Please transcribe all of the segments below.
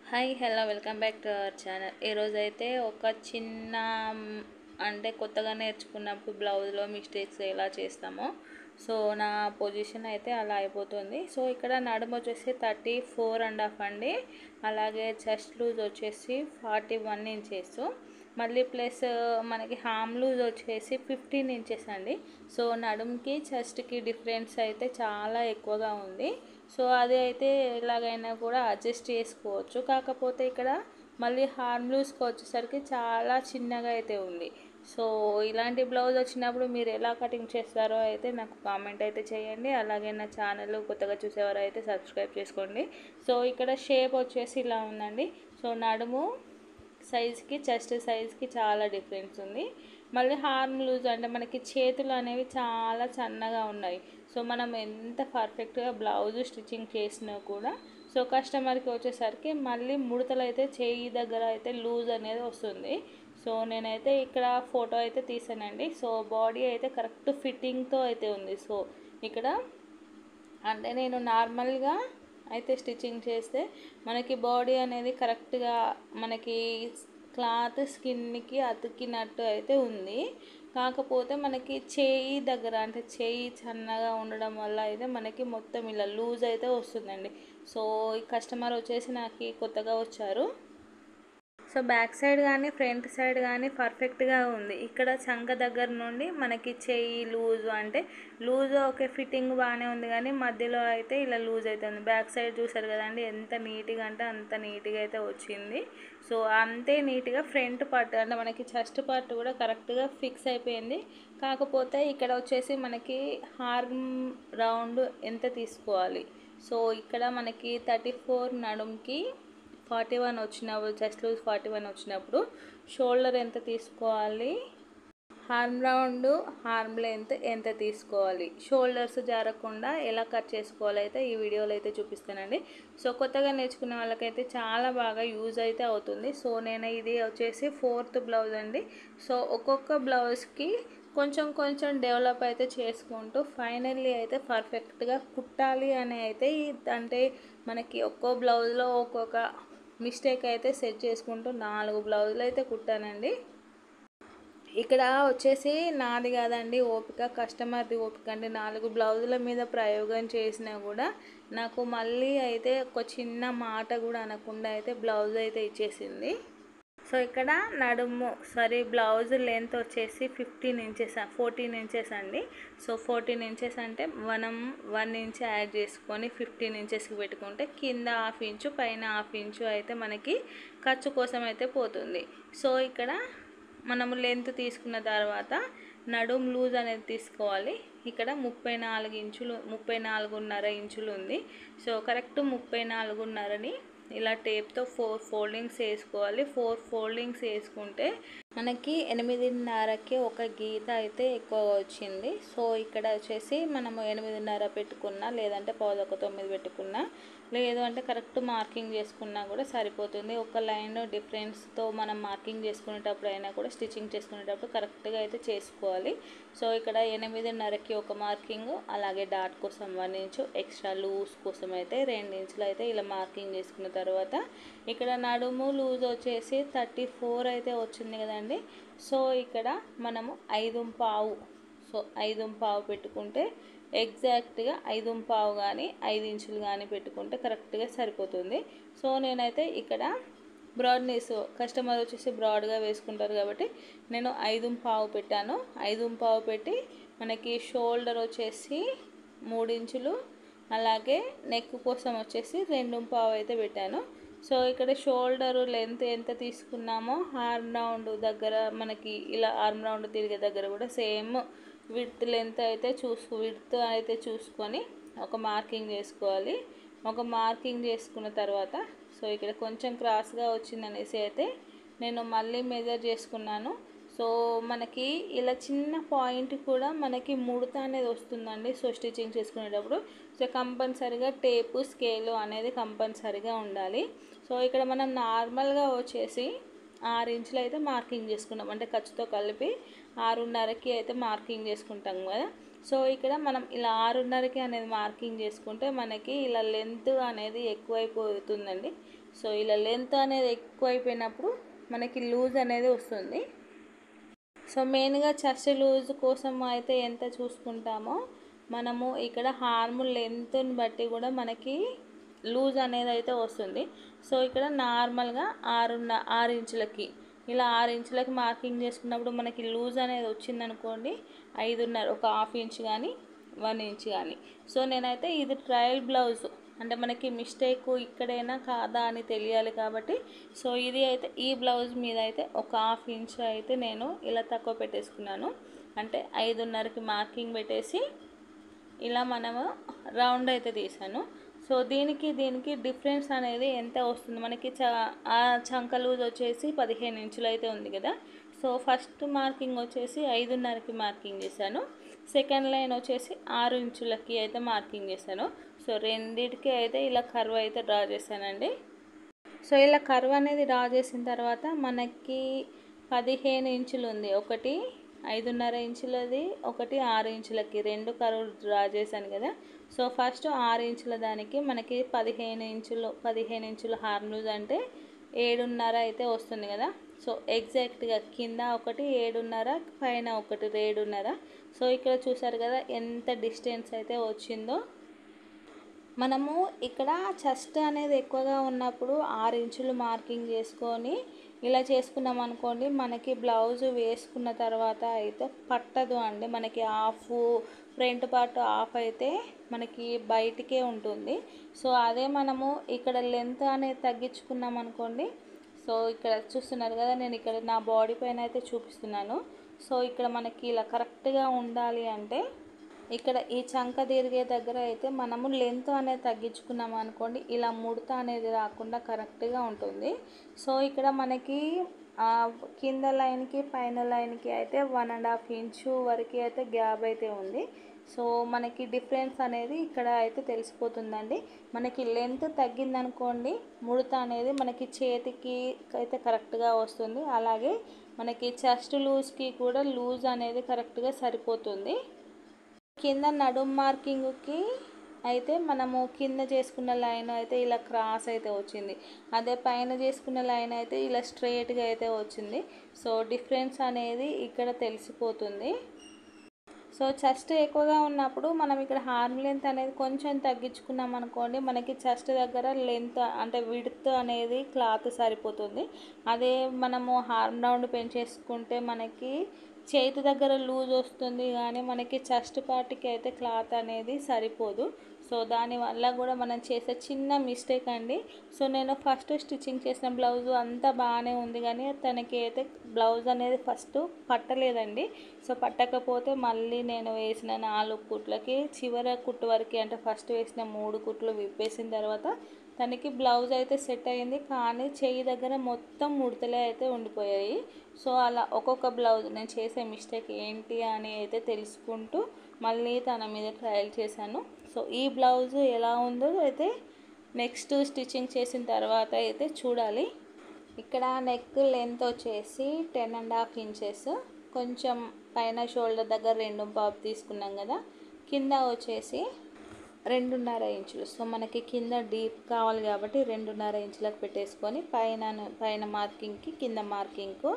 Hi hello welcome back to our channel. ఈరోజు అయితే ఒక చిన్న అంటే కొత్తగా నేర్చుకున్నప్పుడు బ్లౌజ్లో మిస్టేక్స్ ఎలా చేస్తామో సో నా పొజిషన్ అయితే అలా అయిపోతుంది. సో ఇక్కడ నడుము వచ్చేసి 34.5 అండి, అలాగే చెస్ట్ లూజ్ వచ్చేసి 41 ఇంచెస్, మళ్ళీ ప్లస్ మనకి హామ్ లూజ్ వచ్చేసి 15 ఇంచెస్ అండి. సో నడుముకి చెస్ట్కి డిఫరెన్స్ అయితే చాలా ఎక్కువగా ఉంది. సో అది అయితే ఎలాగైనా కూడా అడ్జస్ట్ చేసుకోవచ్చు. కాకపోతే ఇక్కడ మళ్ళీ హార్మ్ లూజ్కి వచ్చేసరికి చాలా చిన్నగా అయితే ఉంది. సో ఇలాంటి బ్లౌజ్ వచ్చినప్పుడు మీరు ఎలా కటింగ్ చేస్తారో అయితే నాకు కామెంట్ అయితే చేయండి. అలాగే నా ఛానల్ కొత్తగా చూసేవారు అయితే సబ్స్క్రైబ్ చేసుకోండి. సో ఇక్కడ షేప్ వచ్చేసి ఇలా ఉందండి. సో నడుము సైజ్కి చెస్ట్ సైజ్కి చాలా డిఫరెన్స్ ఉంది. మళ్ళీ హార్మ్ లూజ్ అంటే మనకి చేతులు అనేవి చాలా సన్నగా ఉన్నాయి. సో మనం ఎంత పర్ఫెక్ట్గా బ్లౌజ్ స్టిచ్చింగ్ చేసినా కూడా సో కస్టమర్కి వచ్చేసరికి మళ్ళీ ముడతలు అయితే చేయి దగ్గర అయితే లూజ్ అనేది వస్తుంది. సో నేనైతే ఇక్కడ ఫోటో అయితే తీసానండి. సో బాడీ అయితే కరెక్ట్ ఫిట్టింగ్తో అయితే ఉంది. సో ఇక్కడ అంటే నేను నార్మల్గా అయితే స్టిచ్చింగ్ చేస్తే మనకి బాడీ అనేది కరెక్ట్గా మనకి క్లాత్ స్కిన్కి అతికినట్టు అయితే ఉంది. కాకపోతే మనకి చేయి దగ్గర అంటే చేయి సన్నగా ఉండడం వల్ల అయితే మనకి మొత్తం ఇలా లూజ్ అయితే వస్తుందండి. సో ఈ కస్టమర్ వచ్చేసి నాకు కొత్తగా వచ్చారు. సో బ్యాక్ సైడ్ కానీ ఫ్రంట్ సైడ్ కానీ పర్ఫెక్ట్గా ఉంది. ఇక్కడ చంక దగ్గర నుండి మనకి చెయ్యి లూజు అంటే లూజ్ ఓకే ఫిట్టింగ్ బాగానే ఉంది, కానీ మధ్యలో అయితే ఇలా లూజ్ అవుతుంది. బ్యాక్ సైడ్ చూసారు కదండి ఎంత నీట్గా అంటే అంత నీట్గా అయితే వచ్చింది. సో అంతే నీట్గా ఫ్రంట్ పార్ట్ అంటే మనకి చెస్ట్ పార్ట్ కూడా కరెక్ట్గా ఫిక్స్ అయిపోయింది. కాకపోతే ఇక్కడ వచ్చేసి మనకి హార్మ్ రౌండ్ ఎంత తీసుకోవాలి. సో ఇక్కడ మనకి 34 నడుంకి 41 వచ్చినప్పుడు చెస్ట్ లూజ్ 41 వచ్చినప్పుడు షోల్డర్ ఎంత తీసుకోవాలి, హార్మ్ రౌండ్ హార్మ్ లెంత్ ఎంత తీసుకోవాలి, షోల్డర్స్ జారకుండా ఎలా కట్ చేసుకోవాలి అయితే ఈ వీడియోలో అయితే చూపిస్తానండి. సో కొత్తగా నేర్చుకునే వాళ్ళకైతే చాలా బాగా యూజ్ అయితే అవుతుంది. సో నేను ఇది వచ్చేసి 4th బ్లౌజ్ అండి. సో ఒక్కొక్క బ్లౌజ్కి కొంచెం కొంచెం డెవలప్ అయితే చేసుకుంటూ ఫైనల్లీ అయితే పర్ఫెక్ట్గా కుట్టాలి అని అయితే అంటే మనకి ఒక్కో బ్లౌజ్లో ఒక్కొక్క మిస్టేక్ అయితే సెట్ చేసుకుంటూ 4 బ్లౌజులు అయితే కుట్టానండి. ఇక్కడ వచ్చేసి నాది కాదండి ఓపిక, కస్టమర్ది ఓపిక అండి. 4 బ్లౌజుల మీద ప్రయోగం చేసినా కూడా నాకు మళ్ళీ అయితే ఒక చిన్న మాట కూడా అనకుండా అయితే బ్లౌజ్ అయితే ఇచ్చేసింది. సో ఇక్కడ నడుము బ్లౌజ్ లెంత్ వచ్చేసి 14 ఇంచెస్ అండి. సో 14 ఇంచెస్ అంటే మనం 1 ఇంచ్ యాడ్ చేసుకొని 15 ఇంచెస్కి పెట్టుకుంటే కింద 1/2 ఇంచు పైన 1/2 ఇంచు అయితే మనకి ఖర్చు కోసం అయితే పోతుంది. సో ఇక్కడ మనము లెంత్ తీసుకున్న తర్వాత నడుము లూజ్ అనేది తీసుకోవాలి. ఇక్కడ 34.5 ఇంచులు ఉంది. సో కరెక్ట్ 34.5ని ఇలా టేప్తో 4 ఫోల్డింగ్స్ వేసుకోవాలి. 4 ఫోల్డింగ్స్ వేసుకుంటే మనకి 8.5కి ఒక గీత అయితే ఎక్కువ వచ్చింది. సో ఇక్కడ వచ్చేసి మనము 8.5 పెట్టుకున్నా, లేదంటే 8:15 పెట్టుకున్నా, లేదు అంటే కరెక్ట్ మార్కింగ్ చేసుకున్నా కూడా సరిపోతుంది. ఒక లైన్ డిఫరెన్స్తో మనం మార్కింగ్ చేసుకునేటప్పుడు అయినా కూడా స్టిచ్చింగ్ చేసుకునేటప్పుడు కరెక్ట్గా అయితే చేసుకోవాలి. సో ఇక్కడ 8.5కి ఒక మార్కింగ్, అలాగే డాట్ కోసం 1 ఇంచు, ఎక్స్ట్రా లూజ్ కోసం అయితే 2 ఇంచులు అయితే ఇలా మార్కింగ్ చేసుకున్న తర్వాత ఇక్కడ నడుము లూజ్ వచ్చేసి 34 అయితే వచ్చింది కదండి. సో ఇక్కడ మనము 5.5, సో 5.5 పెట్టుకుంటే ఎగ్జాక్ట్గా 5.5 కానీ 5 ఇంచులు కానీ పెట్టుకుంటే కరెక్ట్గా సరిపోతుంది. సో నేనైతే ఇక్కడ బ్రాడ్నెస్ కస్టమర్ వచ్చేసి బ్రాడ్గా వేసుకుంటారు కాబట్టి నేను 5.5 పెట్టాను. 5.5 పెట్టి మనకి షోల్డర్ వచ్చేసి 3 ఇంచులు, అలాగే నెక్ కోసం వచ్చేసి 2.5 అయితే పెట్టాను. సో ఇక్కడ షోల్డర్ లెంత్ ఎంత తీసుకున్నామో ఆర్మ్ రౌండ్ దగ్గర మనకి ఇలా ఆర్మ్ రౌండ్ తిరిగే దగ్గర కూడా సేమ్ విడ్త్ లెంత్ అయితే చూసుకొని ఒక మార్కింగ్ చేసుకోవాలి. ఒక మార్కింగ్ చేసుకున్న తర్వాత సో ఇక్కడ కొంచెం క్రాస్గా వచ్చిందనేసి అయితే నేను మళ్ళీ మెజర్ చేసుకున్నాను. సో మనకి ఇలా చిన్న పాయింట్ కూడా మనకి ముడత అనేది వస్తుందండి. సో స్టిచ్చింగ్ చేసుకునేటప్పుడు సో కంపల్సరిగా టేపు స్కేలు అనేది కంపల్సరిగా ఉండాలి. సో ఇక్కడ మనం నార్మల్గా వచ్చేసి 6 ఇంచులు అయితే మార్కింగ్ చేసుకున్నాం, అంటే ఖర్చుతో కలిపి 6.5కి అయితే మార్కింగ్ చేసుకుంటాం కదా. సో ఇక్కడ మనం ఇలా 6.5కి అనేది మార్కింగ్ చేసుకుంటే మనకి ఇలా లెంత్ అనేది ఎక్కువైపోతుందండి. సో ఇలా లెంత్ అనేది ఎక్కువైపోయినప్పుడు మనకి లూజ్ అనేది వస్తుంది. సో మెయిన్గా చెస్ట్ లూజ్ కోసం అయితే ఎంత చూసుకుంటామో మనము ఇక్కడ హార్మ్ లెంత్ని బట్టి కూడా మనకి లూజ్ అనేది అయితే వస్తుంది. సో ఇక్కడ నార్మల్గా 6 ఇంచులకి ఇలా 6 ఇంచులకి మార్కింగ్ చేసుకున్నప్పుడు మనకి లూజ్ అనేది వచ్చిందనుకోండి 5.5 ఒక హాఫ్ ఇంచ్ కానీ 1 ఇంచ్ కానీ. సో నేనైతే ఇది ట్రయల్ బ్లౌజ్ అంటే మనకి మిస్టేక్ ఇక్కడైనా కాదా అని తెలియాలి కాబట్టి సో ఇది అయితే ఈ బ్లౌజ్ మీద అయితే ఒక హాఫ్ ఇంచ్ అయితే నేను ఇలా తక్కువ పెట్టేసుకున్నాను. అంటే 5.5కి మార్కింగ్ పెట్టేసి ఇలా మనము రౌండ్ అయితే తీసాను. సో దీనికి డిఫరెన్స్ అనేది ఎంత వస్తుంది మనకి ఆ చంక లూజ్ వచ్చేసి 15 ఇంచులు అయితే ఉంది కదా. సో ఫస్ట్ మార్కింగ్ వచ్చేసి 5.5కి మార్కింగ్ చేశాను. సెకండ్ లైన్ వచ్చేసి 6 ఇంచులకి అయితే మార్కింగ్ చేశాను. సో రెండిటికి అయితే ఇలా కర్వ్ అయితే డ్రా చేశానండి. సో ఇలా కర్వ్ అనేది డ్రా చేసిన తర్వాత మనకి 15 ఇంచులు ఉంది, ఒకటి 5.5 ఇంచులది, ఒకటి 6 ఇంచులకి 2 కర్వ్ డ్రా చేశాను కదా. సో ఫస్ట్ 6 ఇంచుల దానికి మనకి 15 ఇంచుల హార్మ్ లూజ్ అంటే 7.5 అయితే వస్తుంది కదా. సో ఎగ్జాక్ట్గా కింద ఒకటి 7.5, పైన ఒకటి 7.5. సో ఇక్కడ చూసారు కదా ఎంత డిస్టెన్స్ అయితే వచ్చిందో. మనము ఇక్కడ చెస్ట్ అనేది ఎక్కువగా ఉన్నప్పుడు 6 ఇంచులు మార్కింగ్ చేసుకొని ఇలా చేసుకున్నాం అనుకోండి, మనకి బ్లౌజ్ వేసుకున్న తర్వాత అయితే పట్టదు అండి. మనకి హాఫ్ ఫ్రంట్ పార్ట్ హాఫ్ అయితే మనకి బయటికే ఉంటుంది. సో అదే మనము ఇక్కడ లెంత్ అనేది తగ్గించుకున్నాం అనుకోండి. సో ఇక్కడ చూస్తున్నారు కదా, నేను ఇక్కడ నా బాడీ పైన అయితే చూపిస్తున్నాను. సో ఇక్కడ మనకి ఇలా కరెక్ట్గా ఉండాలి అంటే ఇక్కడ ఈ చంక తిరిగే దగ్గర అయితే మనము లెంత్ అనేది తగ్గించుకున్నాం అనుకోండి, ఇలా ముడత అనేది రాకుండా కరెక్ట్గా ఉంటుంది. సో ఇక్కడ మనకి కింద లైన్కి పైన లైన్కి అయితే 1.5 ఇంచు వరకు అయితే గ్యాప్ అయితే ఉంది. సో మనకి డిఫరెన్స్ అనేది ఇక్కడ అయితే తెలిసిపోతుందండి. మనకి లెంత్ తగ్గిందనుకోండి ముడత అనేది మనకి చేతికి అయితే కరెక్ట్గా వస్తుంది. అలాగే మనకి చెస్ట్ లూజ్కి కూడా లూజ్ అనేది కరెక్ట్గా సరిపోతుంది. కింద నడుం మార్కింగ్కి అయితే మనము కింద చేసుకున్న లైన్ అయితే ఇలా క్రాస్ అయితే వచ్చింది, అదే పైన చేసుకున్న లైన్ అయితే ఇలా స్ట్రైట్గా అయితే వచ్చింది. సో డిఫరెన్స్ అనేది ఇక్కడ తెలిసిపోతుంది. సో చెస్ట్ ఎక్కువగా ఉన్నప్పుడు మనం ఇక్కడ హార్మ్ లెంత్ అనేది కొంచెం తగ్గించుకున్నాం అనుకోండి, మనకి చెస్ట్ దగ్గర లెంత్ అంటే విడ్త్ అనేది క్లాత్ సరిపోతుంది. అదే మనము హార్మ్ రౌండ్ పెంచేసుకుంటే మనకి చేతి దగ్గర లూజ్ వస్తుంది కానీ మనకి చెస్ట్ పార్ట్కి అయితే క్లాత్ అనేది సరిపోదు. సో దానివల్ల కూడా మనం చేసే చిన్న మిస్టేక్ అండి. సో నేను ఫస్ట్ స్టిచ్చింగ్ చేసిన బ్లౌజ్ అంతా బాగానే ఉంది కానీ తనకి అయితే బ్లౌజ్ అనేది ఫస్ట్ పట్టలేదండి. సో పట్టకపోతే మళ్ళీ నేను వేసిన 4 కుట్లకి చివరి కుట్టు వరకు అంటే ఫస్ట్ వేసిన 3 కుట్లు విప్పేసిన తర్వాత తనకి బ్లౌజ్ అయితే సెట్ అయింది. కానీ చెయ్యి దగ్గర మొత్తం ముడతలే అయితే ఉండిపోయాయి. సో అలా ఒక్కొక్క బ్లౌజ్ నేను చేసే మిస్టేక్ ఏంటి అని అయితే తెలుసుకుంటూ మళ్ళీ తన మీద ట్రయల్ చేశాను. సో ఈ బ్లౌజ్ ఎలా ఉందో అయితే నెక్స్ట్ స్టిచ్చింగ్ చేసిన తర్వాత అయితే చూడాలి. ఇక్కడ నెక్ లెంత్ వచ్చేసి 10.5 ఇంచెస్, కొంచెం పైన షోల్డర్ దగ్గర 2.5 తీసుకున్నాం కదా, కింద వచ్చేసి 2.5 ఇంచులు. సో మనకి కింద డీప్ కావాలి కాబట్టి 2.5 ఇంచులకు పెట్టేసుకొని పైన మార్కింగ్కి కింద మార్కింగ్కు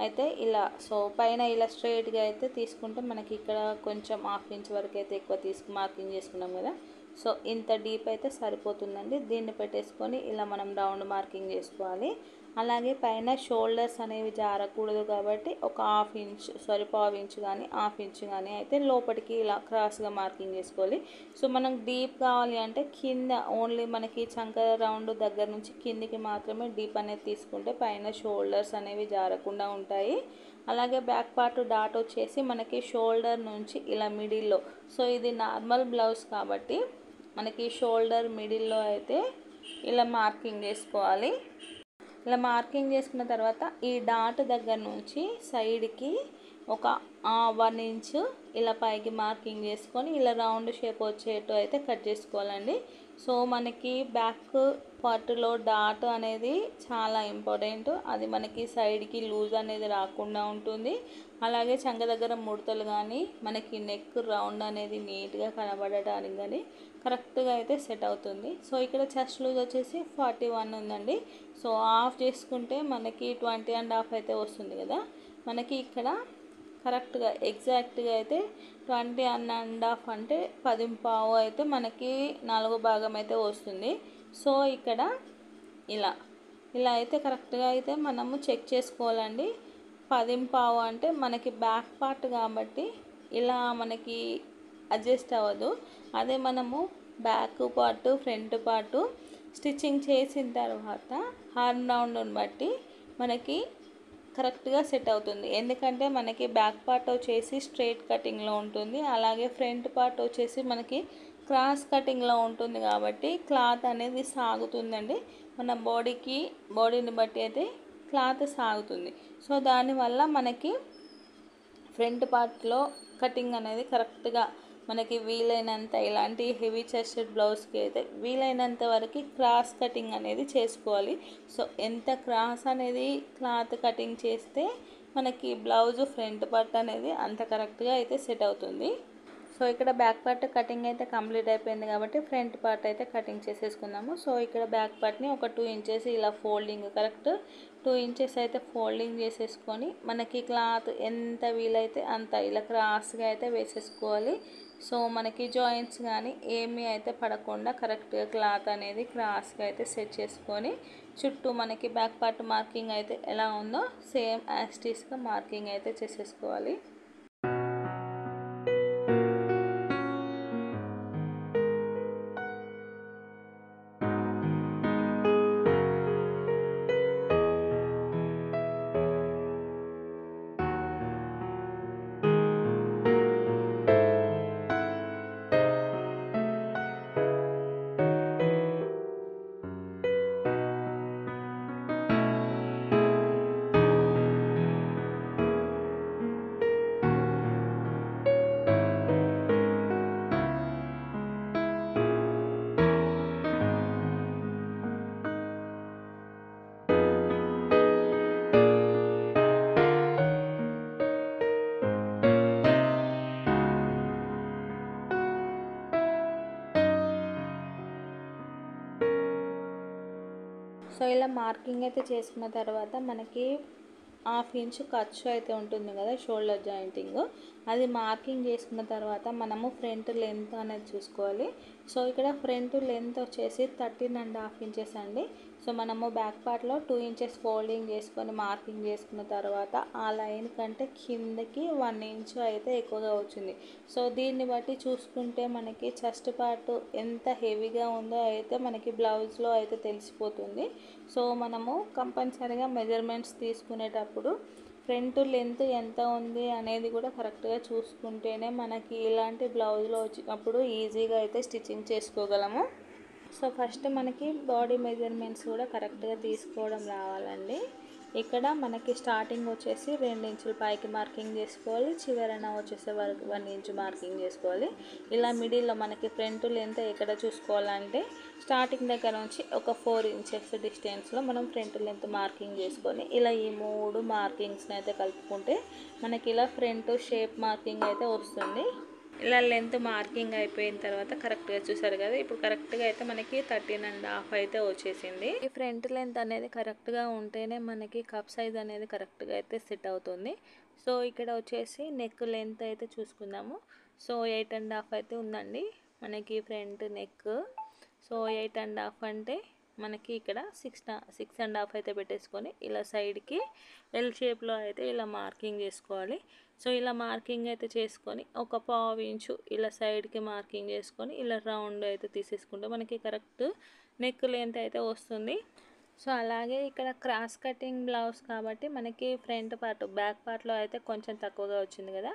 అయితే ఇలా సో పైన ఇలా స్ట్రైట్గా అయితే తీసుకుంటే మనకి ఇక్కడ కొంచెం హాఫ్ ఇంచ్ వరకు అయితే ఎక్కువ మార్కింగ్ చేసుకున్నాం కదా. సో ఇంత డీప్ అయితే సరిపోతుందండి. దీన్ని పెట్టేసుకొని ఇలా మనం రౌండ్ మార్కింగ్ చేసుకోవాలి. అలాగే పైన షోల్డర్స్ అనేవి జారకూడదు కాబట్టి ఒక పావు ఇంచ్ కానీ హాఫ్ ఇంచ్ కానీ అయితే లోపలికి ఇలా క్రాస్గా మార్కింగ్ చేసుకోవాలి. సో మనం డీప్ కావాలి అంటే కింద ఓన్లీ మనకి చంక రౌండ్ దగ్గర నుంచి కిందికి మాత్రమే డీప్ అనేది తీసుకుంటే పైన షోల్డర్స్ అనేవి జారకుండా ఉంటాయి. అలాగే బ్యాక్ పార్ట్ డాట్ వచ్చేసి మనకి షోల్డర్ నుంచి ఇలా మిడిల్లో, సో ఇది నార్మల్ బ్లౌజ్ కాబట్టి మనకి షోల్డర్ మిడిల్లో అయితే ఇలా మార్కింగ్ చేసుకోవాలి. ఇలా మార్కింగ్ చేసుకున్న తర్వాత ఈ డాట్ దగ్గర నుంచి సైడ్కి ఒక 1 ఇంచు ఇలా పైకి మార్కింగ్ చేసుకొని ఇలా రౌండ్ షేప్ వచ్చేట్టు అయితే కట్ చేసుకోవాలండి. సో మనకి బ్యాక్ పార్ట్లో డాట్ అనేది చాలా ఇంపార్టెంట్. అది మనకి సైడ్కి లూజ్ అనేది రాకుండా ఉంటుంది. అలాగే చంక దగ్గర ముడతలు కానీ మనకి నెక్ రౌండ్ అనేది నీట్గా కనబడటానికి కానీ కరెక్ట్గా అయితే సెట్ అవుతుంది. సో ఇక్కడ చెస్ట్ లూజ్ వచ్చేసి 41 ఉందండి. సో ఆఫ్ చేసుకుంటే మనకి 20.5 అయితే వస్తుంది కదా. మనకి ఇక్కడ కరెక్ట్గా ఎగ్జాక్ట్గా అయితే 20.5 అంటే 10 అయితే మనకి 4 భాగం అయితే వస్తుంది. సో ఇక్కడ ఇలా ఇలా అయితే కరెక్ట్గా అయితే మనము చెక్ చేసుకోవాలండి. 10 అంటే మనకి బ్యాక్ పార్ట్ కాబట్టి ఇలా మనకి అడ్జస్ట్ అవ్వదు. అదే మనము back part front part stitching చేసిన తర్వాత హార్మ్ రౌండ్ని బట్టి మనకి కరెక్ట్గా సెట్ అవుతుంది. ఎందుకంటే మనకి బ్యాక్ పార్ట్ వచ్చేసి స్ట్రైట్ కటింగ్లో ఉంటుంది. అలాగే ఫ్రంట్ పార్ట్ వచ్చేసి మనకి క్రాస్ కటింగ్లో ఉంటుంది కాబట్టి క్లాత్ అనేది సాగుతుందండి. మన బాడీని బట్టి అయితే క్లాత్ సాగుతుంది. సో దానివల్ల మనకి ఫ్రంట్ పార్ట్లో కటింగ్ అనేది కరెక్ట్గా మనకి వీలైనంత ఇలాంటి హెవీ చెస్టెడ్ బ్లౌజ్కి అయితే వీలైనంత వరకు క్రాస్ కటింగ్ అనేది చేసుకోవాలి. సో ఎంత క్రాస్ అనేది క్లాత్ కటింగ్ చేస్తే మనకి బ్లౌజ్ ఫ్రంట్ పార్ట్ అనేది అంత కరెక్ట్గా అయితే సెట్ అవుతుంది. సో ఇక్కడ బ్యాక్ పార్ట్ కటింగ్ అయితే కంప్లీట్ అయిపోయింది కాబట్టి ఫ్రంట్ పార్ట్ అయితే కటింగ్ చేసేసుకుందాము. సో ఇక్కడ బ్యాక్ పార్ట్ని ఒక 2 ఇంచెస్ ఇలా ఫోల్డింగ్ కరెక్ట్ 2 ఇంచెస్ అయితే ఫోల్డింగ్ చేసేసుకొని మనకి క్లాత్ ఎంత వీలైతే అంత ఇలా క్రాస్గా అయితే వేసేసుకోవాలి. సో మనకి జాయింట్స్ కానీ ఏమీ అయితే పడకుండా కరెక్ట్గా క్లాత్ అనేది క్రాస్గా అయితే సెట్ చేసుకొని చుట్టూ మనకి బ్యాక్ పార్ట్ మార్కింగ్ అయితే ఎలా ఉందో సేమ్ యాస్టీస్గా మార్కింగ్ అయితే చేసేసుకోవాలి. సో ఇలా మార్కింగ్ అయితే చేసుకున్న తర్వాత మనకి 1/2 ఇంచ్ ఖర్చు అయితే ఉంటుంది కదా షోల్డర్ జాయింటింగ్, అది మార్కింగ్ చేసుకున్న తర్వాత మనము ఫ్రంట్ లెంత్ అనేది చూసుకోవాలి. సో ఇక్కడ ఫ్రంట్ లెంత్ వచ్చేసి 13.5 ఇంచెస్ అండి. సో మనము బ్యాక్ పార్ట్లో 2 ఇంచెస్ ఫోల్డింగ్ చేసుకొని మార్కింగ్ చేసుకున్న తర్వాత ఆ లైన్ కంటే కిందకి 1 ఇంచ్ అయితే ఎక్కువగా వచ్చింది. సో దీన్ని బట్టి చూసుకుంటే మనకి చెస్ట్ పార్ట్ ఎంత హెవీగా ఉందో అయితే మనకి బ్లౌజ్లో అయితే తెలిసిపోతుంది. సో మనము కంపల్సరీగా మెజర్మెంట్స్ తీసుకునేటప్పుడు ఫ్రంట్ లెంత్ ఎంత ఉంది అనేది కూడా కరెక్ట్గా చూసుకుంటేనే మనకి ఇలాంటి బ్లౌజ్లో వచ్చినప్పుడు ఈజీగా అయితే స్టిచ్చింగ్ చేసుకోగలము. సో ఫస్ట్ మనకి బాడీ మెజర్మెంట్స్ కూడా కరెక్ట్గా తీసుకోవడం రావాలండి. ఇక్కడ మనకి స్టార్టింగ్ వచ్చేసి 2 ఇంచుల పైకి మార్కింగ్ చేసుకోవాలి, చివరన వచ్చేసే వరకు 1 ఇంచు మార్కింగ్ చేసుకోవాలి. ఇలా మిడిల్లో మనకి ఫ్రంట్ లెంత్ ఎక్కడ చూసుకోవాలంటే స్టార్టింగ్ దగ్గర నుంచి ఒక 4 ఇంచెస్ డిస్టెన్స్లో మనం ఫ్రంట్ లెంత్ మార్కింగ్ చేసుకొని ఇలా ఈ 3 మార్కింగ్స్ని అయితే కలుపుకుంటే మనకి ఇలా ఫ్రంట్ షేప్ మార్కింగ్ అయితే వస్తుంది. ఇలా లెంత్ మార్కింగ్ అయిపోయిన తర్వాత కరెక్ట్గా చూసారు కదా, ఇప్పుడు కరెక్ట్గా అయితే మనకి 13.5 అయితే వచ్చేసింది. ఈ ఫ్రంట్ లెంత్ అనేది కరెక్ట్గా ఉంటేనే మనకి కప్ సైజ్ అనేది కరెక్ట్గా అయితే సెట్ అవుతుంది. సో ఇక్కడ వచ్చేసి నెక్ లెంత్ అయితే చూసుకుందాము. సో 8.5 అయితే ఉందండి మనకి ఫ్రంట్ నెక్. సో 8.5 అంటే మనకి ఇక్కడ 6.5 అయితే పెట్టేసుకొని ఇలా సైడ్కి ఎల్ షేప్లో అయితే ఇలా మార్కింగ్ చేసుకోవాలి. సో ఇలా మార్కింగ్ అయితే చేసుకొని ఒక 1/2 ఇంచు ఇలా సైడ్కి మార్కింగ్ చేసుకొని ఇలా రౌండ్ అయితే తీసేసుకుంటే మనకి కరెక్ట్ నెక్ లెంత్ అయితే వస్తుంది. సో అలాగే ఇక్కడ క్రాస్ కటింగ్ బ్లౌజ్ కాబట్టి మనకి ఫ్రంట్ పార్ట్ బ్యాక్ పార్ట్లో అయితే కొంచెం తక్కువగా వచ్చింది కదా,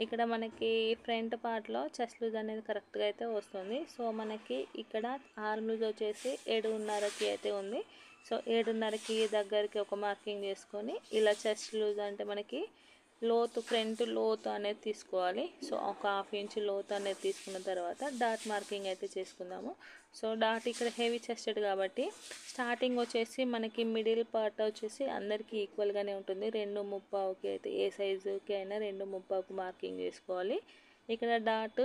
ఇక్కడ మనకి ఫ్రంట్ పార్ట్లో చెస్ట్ లూజ్ అనేది కరెక్ట్గా అయితే వస్తుంది. సో మనకి ఇక్కడ ఆర్మ్ లూజ్ వచ్చేసి 7.5కి అయితే ఉంది. సో 7.5కి దగ్గరికి ఒక మార్కింగ్ చేసుకొని ఇలా చెస్ట్ లూజ్ అంటే మనకి లోతు ఫ్రంట్ లోతు అనేది తీసుకోవాలి. సో ఒక 1/2 ఇంచ్ లోతు అనేది తీసుకున్న తర్వాత డాట్ మార్కింగ్ అయితే చేసుకుందాము. సో డాట్ ఇక్కడ హెవీ చెస్టెడ్ కాబట్టి స్టార్టింగ్ వచ్చేసి మనకి మిడిల్ పార్ట్ వచ్చేసి అందరికీ ఈక్వల్గానే ఉంటుంది. 2:30కి అయితే ఏ సైజుకి అయినా 2:30కు మార్కింగ్ చేసుకోవాలి. ఇక్కడ డాట్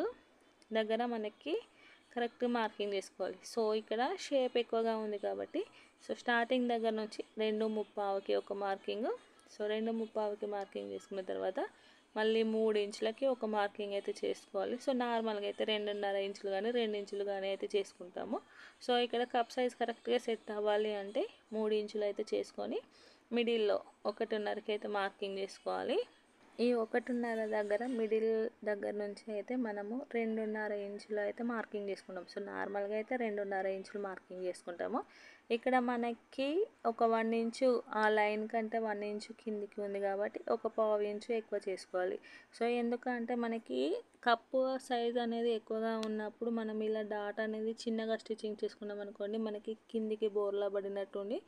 దగ్గర మనకి కరెక్ట్ మార్కింగ్ చేసుకోవాలి. సో ఇక్కడ షేప్ ఎక్కువగా ఉంది కాబట్టి సో స్టార్టింగ్ దగ్గర నుంచి 2:30కి ఒక మార్కింగ్, సో 2:30కి మార్కింగ్ చేసుకున్న తర్వాత మళ్ళీ 3 ఇంచులకి ఒక మార్కింగ్ అయితే చేసుకోవాలి. సో నార్మల్గా అయితే 2.5 ఇంచులు కానీ 2 ఇంచులు కానీ అయితే చేసుకుంటాము. సో ఇక్కడ కప్ సైజ్ కరెక్ట్గా సెట్ అవ్వాలి అంటే 3 ఇంచులు అయితే చేసుకొని మిడిల్లో 1.5కి అయితే మార్కింగ్ చేసుకోవాలి. ఈ 1.5 దగ్గర మిడిల్ దగ్గర నుంచి అయితే మనము 2.5 ఇంచులు అయితే మార్కింగ్ చేసుకుంటాం. సో నార్మల్గా అయితే 2.5 ఇంచులు మార్కింగ్ చేసుకుంటాము. ఇక్కడ మనకి ఒక 1 ఇంచు ఆ లైన్ కంటే 1 ఇంచు కిందికి ఉంది కాబట్టి ఒక 1/2 ఇంచు ఎక్కువ చేసుకోవాలి. సో ఎందుకంటే మనకి కప్పు సైజ్ అనేది ఎక్కువగా ఉన్నప్పుడు మనం ఇలా డాట్ అనేది చిన్నగా స్టిచ్చింగ్ చేసుకున్నాం అనుకోండి, మనకి కిందికి బోర్లా పడినట్టుండి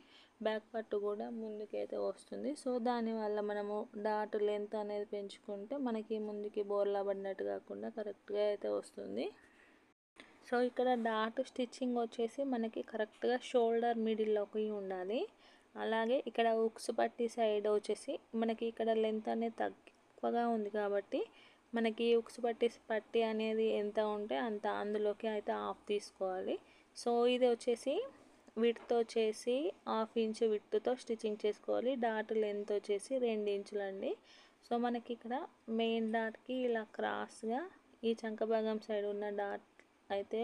బ్యాక్ పట్టు కూడా ముందుకైతే వస్తుంది. సో దానివల్ల మనము డాట్ లెంత్ అనేది పెంచుకుంటే మనకి ముందుకి బోర్లా పడినట్టు కాకుండా కరెక్ట్గా అయితే వస్తుంది. సో ఇక్కడ డాట్ స్టిచ్చింగ్ వచ్చేసి మనకి కరెక్ట్గా షోల్డర్ మిడిల్లోకి ఉండాలి. అలాగే ఇక్కడ ఉక్స్ పట్టి సైడ్ వచ్చేసి మనకి ఇక్కడ లెంత్ అనేది తక్కువగా ఉంది కాబట్టి మనకి ఉక్స్ పట్టి అనేది ఎంత ఉంటే అంత అందులోకి అయితే హాఫ్ తీసుకోవాలి. సో ఇది వచ్చేసి విడ్త్ వచ్చేసి 1/2 ఇంచ్ విడ్త్తో స్టిచ్చింగ్ చేసుకోవాలి. డాట్ లెంత్ వచ్చేసి 2 ఇంచులు అండి. సో మనకి ఇక్కడ మెయిన్ డాట్కి ఇలా క్రాస్గా ఈ చంక భాగం సైడ్ ఉన్న డాట్ అయితే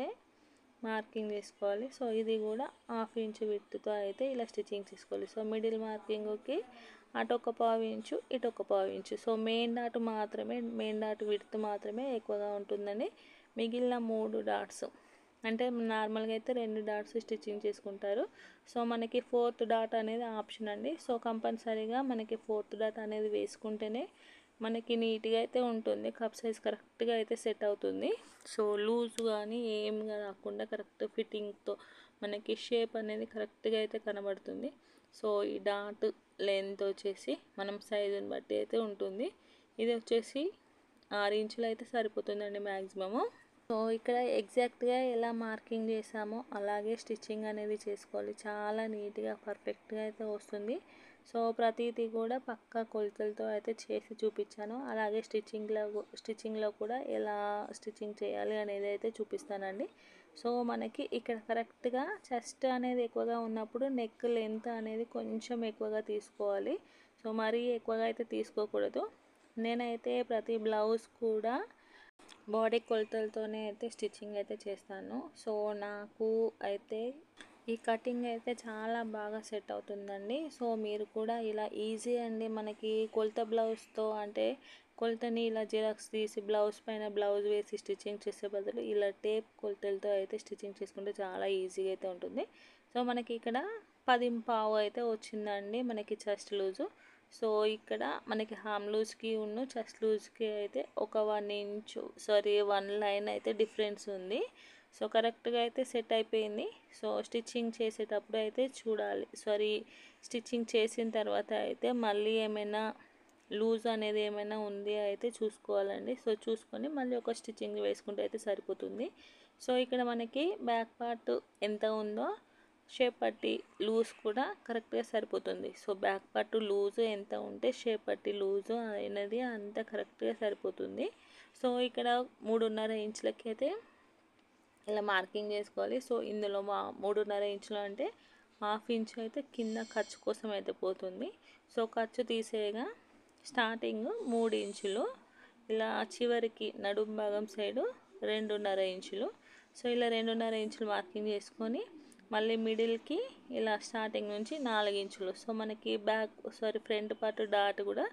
మార్కింగ్ చేసుకోవాలి. సో ఇది కూడా 1/2 ఇంచ్ విడ్త్తో అయితే ఇలా స్టిచ్చింగ్ చేసుకోవాలి. సో మిడిల్ మార్కింగ్కి అటు ఒక 1/2 ఇంచు ఇటు ఒక 1/2 inch. So main dot width మాత్రమే ఎక్కువగా ఉంటుందండి. మిగిలిన 3 డాట్స్ అంటే నార్మల్గా అయితే 2 డాట్స్ స్టిచ్చింగ్ చేసుకుంటారు. సో మనకి 4th డాట్ అనేది ఆప్షన్ అండి. సో కంపల్సరీగా మనకి 4th డాట్ అనేది వేసుకుంటేనే మనకి నీట్గా అయితే ఉంటుంది. కప్ సైజ్ కరెక్ట్గా అయితే సెట్ అవుతుంది. సో లూజ్ కానీ ఏం రాకుండా కరెక్ట్ ఫిట్టింగ్తో మనకి షేప్ అనేది కరెక్ట్గా అయితే కనబడుతుంది. సో ఈ డాట్ లెంత్ వచ్చేసి మనం సైజుని బట్టి అయితే ఉంటుంది. ఇది వచ్చేసి 6 ఇంచులు అయితే సరిపోతుందండి మ్యాక్సిమము. సో ఇక్కడ ఎగ్జాక్ట్గా ఎలా మార్కింగ్ చేసామో అలాగే స్టిచ్చింగ్ అనేది చేసుకోవాలి. చాలా నీట్గా పర్ఫెక్ట్గా అయితే వస్తుంది. సో ప్రతిదీ కూడా పక్కా కొలతలతో అయితే చేసి చూపించాను. అలాగే స్టిచ్చింగ్లో కూడా ఎలా స్టిచ్చింగ్ చేయాలి అనేది అయితే చూపిస్తానండి. సో మనకి ఇక్కడ కరెక్ట్గా చెస్ట్ అనేది ఎక్కువగా ఉన్నప్పుడు నెక్ లెంత్ అనేది కొంచెం ఎక్కువగా తీసుకోవాలి. సో మరీ ఎక్కువగా అయితే తీసుకోకూడదు. నేనైతే ప్రతి బ్లౌజ్ కూడా బాడీ కొలతలతోనే అయితే స్టిచ్చింగ్ అయితే చేస్తాను. సో నాకు అయితే ఈ కటింగ్ అయితే చాలా బాగా సెట్ అవుతుందండి. సో మీరు కూడా ఇలా ఈజీ అండి. మనకి కొలత బ్లౌజ్తో అంటే కొలతని ఇలా జిరాక్స్ తీసి బ్లౌజ్ పైన బ్లౌజ్ వేసి స్టిచ్చింగ్ చేసే బదులు ఇలా టేప్ కొలతలతో అయితే స్టిచ్చింగ్ చేసుకుంటే చాలా ఈజీగా అయితే ఉంటుంది. సో మనకి ఇక్కడ 10:15 అయితే వచ్చిందండి మనకి చెస్ట్ లూజు. సో ఇక్కడ మనకి హామ్ లూజ్కి చెస్ట్ లూజ్కి అయితే ఒక 1 లైన్ అయితే డిఫరెన్స్ ఉంది. సో కరెక్ట్గా అయితే సెట్ అయిపోయింది. సో స్టిచ్చింగ్ చేసేటప్పుడు అయితే చూడాలి. స్టిచ్చింగ్ చేసిన తర్వాత అయితే మళ్ళీ ఏమైనా లూజ్ అనేది ఏమైనా ఉంది అయితే చూసుకోవాలండి. సో చూసుకొని మళ్ళీ ఒక స్టిచ్చింగ్ వేసుకుంటే అయితే సరిపోతుంది. సో ఇక్కడ మనకి బ్యాక్ పార్ట్ ఎంత ఉందో షేప్ పట్టి లూజ్ కూడా కరెక్ట్గా సరిపోతుంది. సో బ్యాక్ పార్ట్ లూజ్ ఎంత ఉంటే షేప్ పట్టి లూజ్ అనేది అంత కరెక్ట్గా సరిపోతుంది. సో ఇక్కడ 3.5 ఇంచులకి అయితే ఇలా మార్కింగ్ చేసుకోవాలి. సో ఇందులో 3.5 ఇంచులు అంటే 1/2 ఇంచు అయితే కింద ఖర్చు కోసం అయితే పోతుంది. సో ఖర్చు తీసేయగా స్టార్టింగ్ 3 ఇంచులు, ఇలా చివరికి నడుము భాగం సైడు 2.5 ఇంచులు. సో ఇలా 2.5 ఇంచులు మార్కింగ్ చేసుకొని మళ్ళీ మిడిల్కి ఇలా స్టార్టింగ్ నుంచి 4 ఇంచులు. సో మనకి ఫ్రంట్ పార్ట్ డాట్ కూడా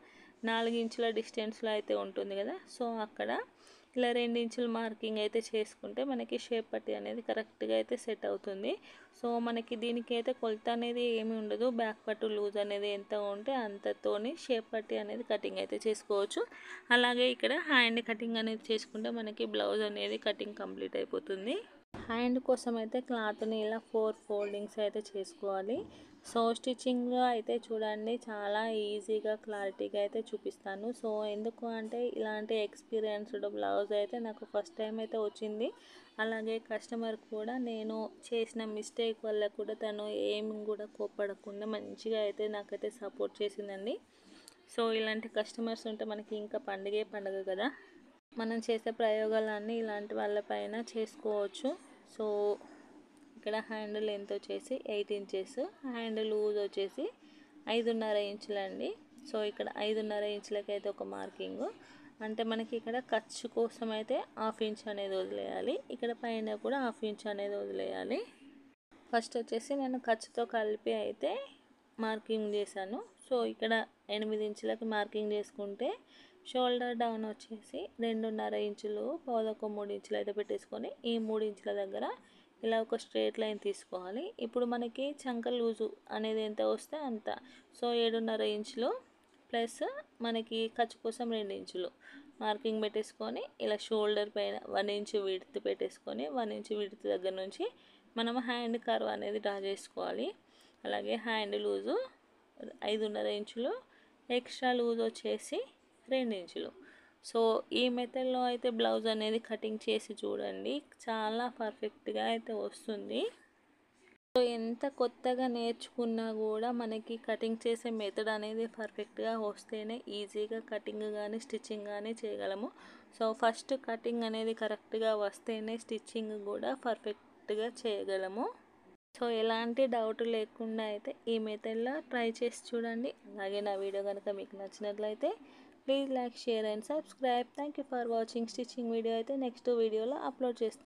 4 ఇంచుల డిస్టెన్స్లో అయితే ఉంటుంది కదా. సో అక్కడ ఇలా 2 ఇంచులు మార్కింగ్ అయితే చేసుకుంటే మనకి షేప్ పట్టి అనేది కరెక్ట్గా అయితే సెట్ అవుతుంది. సో మనకి దీనికి అయితే కొలత అనేది ఏమి ఉండదు. బ్యాక్ పట్టు లూజ్ అనేది ఎంత ఉంటే అంతతోని షేప్ పట్టి అనేది కటింగ్ అయితే చేసుకోవచ్చు. అలాగే ఇక్కడ హ్యాండ్ కటింగ్ అనేది చేసుకుంటే మనకి బ్లౌజ్ అనేది కటింగ్ కంప్లీట్ అయిపోతుంది. హ్యాండ్ కోసం అయితే క్లాత్ని ఇలా 4 ఫోల్డింగ్స్ అయితే చేసుకోవాలి. సో స్టిచ్చింగ్లో అయితే చూడండి చాలా ఈజీగా క్లారిటీగా అయితే చూపిస్తాను. సో ఎందుకు అంటే ఇలాంటి ఎక్స్పీరియన్స్డ్ బ్లౌజ్ అయితే నాకు ఫస్ట్ టైం అయితే వచ్చింది. అలాగే కస్టమర్ కూడా నేను చేసిన మిస్టేక్ వల్ల కూడా తను ఏం కూడా కోప్పడకుండా మంచిగా అయితే నాకైతే సపోర్ట్ చేసిందండి. సో ఇలాంటి కస్టమర్స్ ఉంటే మనకి ఇంకా పండుగే పండుగ కదా. మనం చేసే ప్రయోగాలన్నీ ఇలాంటి వాళ్ళపైన చేసుకోవచ్చు. సో ఇక్కడ హ్యాండ్ లెంత్ వచ్చేసి 8 ఇంచెస్, హ్యాండ్ లూజ్ వచ్చేసి 5.5 ఇంచులండి. సో ఇక్కడ 5.5 ఇంచులకి అయితే ఒక మార్కింగ్, అంటే మనకి ఇక్కడ ఖర్చు కోసం అయితే 1/2 ఇంచ్ అనేది వదిలేయాలి. ఇక్కడ పైన కూడా 1/2 ఇంచ్ అనేది వదిలేయాలి. ఫస్ట్ వచ్చేసి నేను ఖర్చుతో కలిపి అయితే మార్కింగ్ చేశాను. సో ఇక్కడ 8 ఇంచులకి మార్కింగ్ చేసుకుంటే షోల్డర్ డౌన్ వచ్చేసి 2.5 ఇంచులు, పావుదొక్క 3 ఇంచులు అయితే పెట్టేసుకొని ఈ 3 ఇంచుల దగ్గర ఇలా ఒక స్ట్రేట్ లైన్ తీసుకోవాలి. ఇప్పుడు మనకి చంక లూజు అనేది ఎంత వస్తే అంత. సో 7.5 ఇంచులు ప్లస్ మనకి ఖర్చు కోసం 2 ఇంచులు మార్కింగ్ పెట్టేసుకొని ఇలా షోల్డర్ పైన 1 ఇంచ్ విడ్త్ పెట్టేసుకొని 1 ఇంచ్ విడ్త్ దగ్గర నుంచి మనం హ్యాండ్ కర్వ్ అనేది డ్రా చేసుకోవాలి. అలాగే హ్యాండ్ లూజు 5.5 ఇంచులు, ఎక్స్ట్రా లూజ్ వచ్చేసి 2 ఇంచులు. సో ఈ మెథడ్లో అయితే బ్లౌజ్ అనేది కటింగ్ చేసి చూడండి, చాలా పర్ఫెక్ట్గా అయితే వస్తుంది. సో ఎంత కొత్తగా నేర్చుకున్నా కూడా మనకి కటింగ్ చేసే మెథడ్ అనేది పర్ఫెక్ట్గా వస్తేనే ఈజీగా కటింగ్ కానీ స్టిచ్చింగ్ కానీ చేయగలము. సో ఫస్ట్ కటింగ్ అనేది కరెక్ట్గా వస్తేనే స్టిచ్చింగ్ కూడా పర్ఫెక్ట్గా చేయగలము. సో ఎలాంటి డౌట్ లేకుండా అయితే ఈ మెథడ్లో ట్రై చేసి చూడండి. అలాగే నా వీడియో కనుక మీకు నచ్చినట్లయితే please like, share and subscribe. Thank you for watching. Stitching video అయితే నెక్స్ట్ వీడియోలో అప్లోడ్ చేస్తాను.